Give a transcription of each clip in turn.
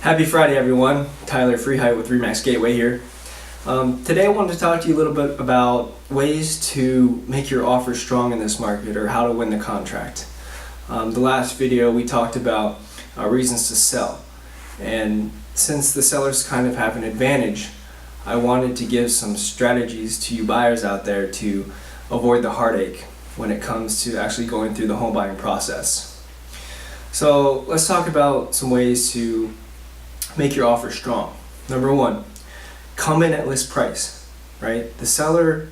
Happy Friday, everyone. Tyler Freiheit with Remax Gateway here. Today I wanted to talk to you a little bit about ways to make your offer strong in this market, or how to win the contract. The last video we talked about reasons to sell, and since the sellers kind of have an advantage, I wanted to give some strategies to you buyers out there to avoid the heartache when it comes to actually going through the home buying process. So let's talk about some ways to make your offer strong. Number one, come in at list price, right? The seller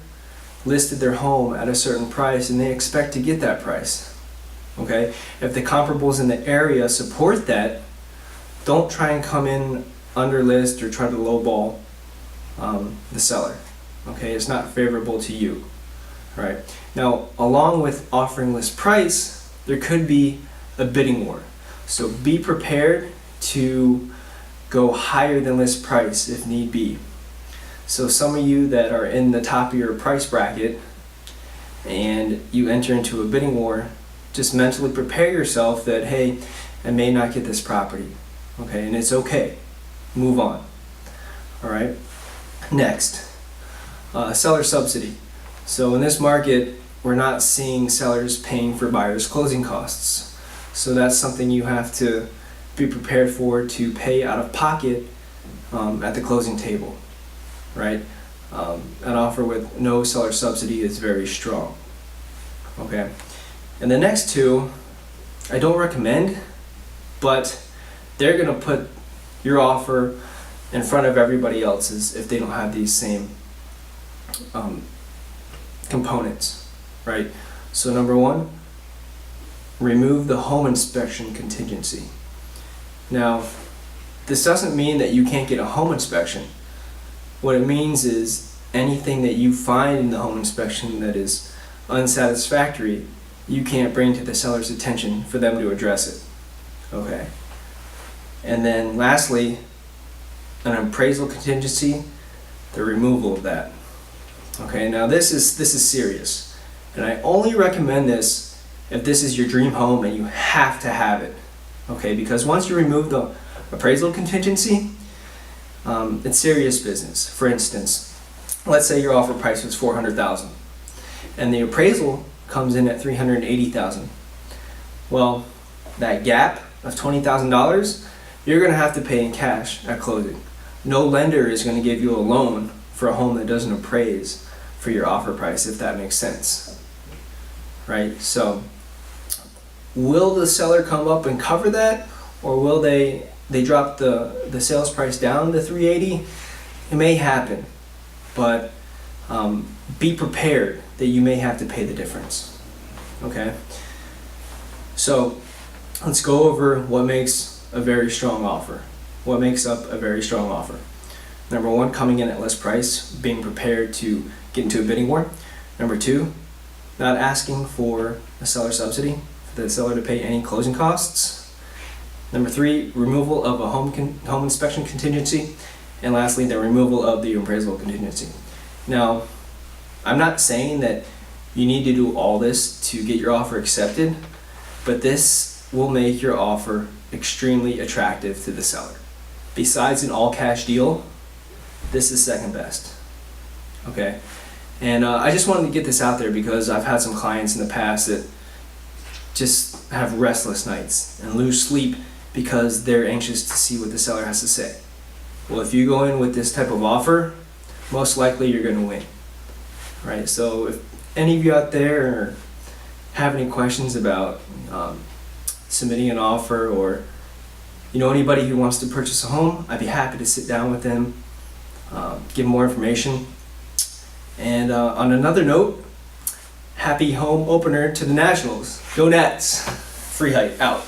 listed their home at a certain price and they expect to get that price, okay? If the comparables in the area support that, don't try and come in under list or try to lowball the seller, okay? It's not favorable to you, right? Now, along with offering list price, there could be a bidding war. So be prepared to go higher than list price if need be. So some of you that are in the top of your price bracket and you enter into a bidding war, just mentally prepare yourself that, hey, I may not get this property, okay? And it's okay. Move on. All right. Next, seller subsidy. So in this market, we're not seeing sellers paying for buyers' closing costs. So that's something you have to be prepared for, to pay out of pocket at the closing table, right? An offer with no seller subsidy is very strong, okay? And the next two, I don't recommend, but they're gonna put your offer in front of everybody else's if they don't have these same components, right? So number one, remove the home inspection contingency. Now, this doesn't mean that you can't get a home inspection. What it means is anything that you find in the home inspection that is unsatisfactory, you can't bring to the seller's attention for them to address it, okay? And then lastly, an appraisal contingency, the removal of that. Okay, now this is serious, and I only recommend this if this is your dream home and you have to have it. Okay, because once you remove the appraisal contingency, it's serious business. For instance, let's say your offer price was $400,000 and the appraisal comes in at $380,000. Well, that gap of $20,000 you're going to have to pay in cash at closing. No lender is going to give you a loan for a home that doesn't appraise for your offer price, if that makes sense, right? So will the seller come up and cover that, or will they drop the sales price down to $380,000? It may happen, but be prepared that you may have to pay the difference, okay? So let's go over what makes a very strong offer. What makes up a very strong offer? Number one, coming in at list price, being prepared to get into a bidding war. Number two, not asking for a seller subsidy, for the seller to pay any closing costs. Number three, removal of a home inspection contingency. And lastly, the removal of the appraisal contingency. Now, I'm not saying that you need to do all this to get your offer accepted, but this will make your offer extremely attractive to the seller. Besides an all-cash deal, this is second best, okay? And I just wanted to get this out there because I've had some clients in the past that just have restless nights and lose sleep because they're anxious to see what the seller has to say. Well, if you go in with this type of offer, most likely you're going to win, right? So if any of you out there have any questions about submitting an offer, or you know anybody who wants to purchase a home, I'd be happy to sit down with them, give more information. And on another note, happy home opener to the Nationals. Go Nats! Freiheit out.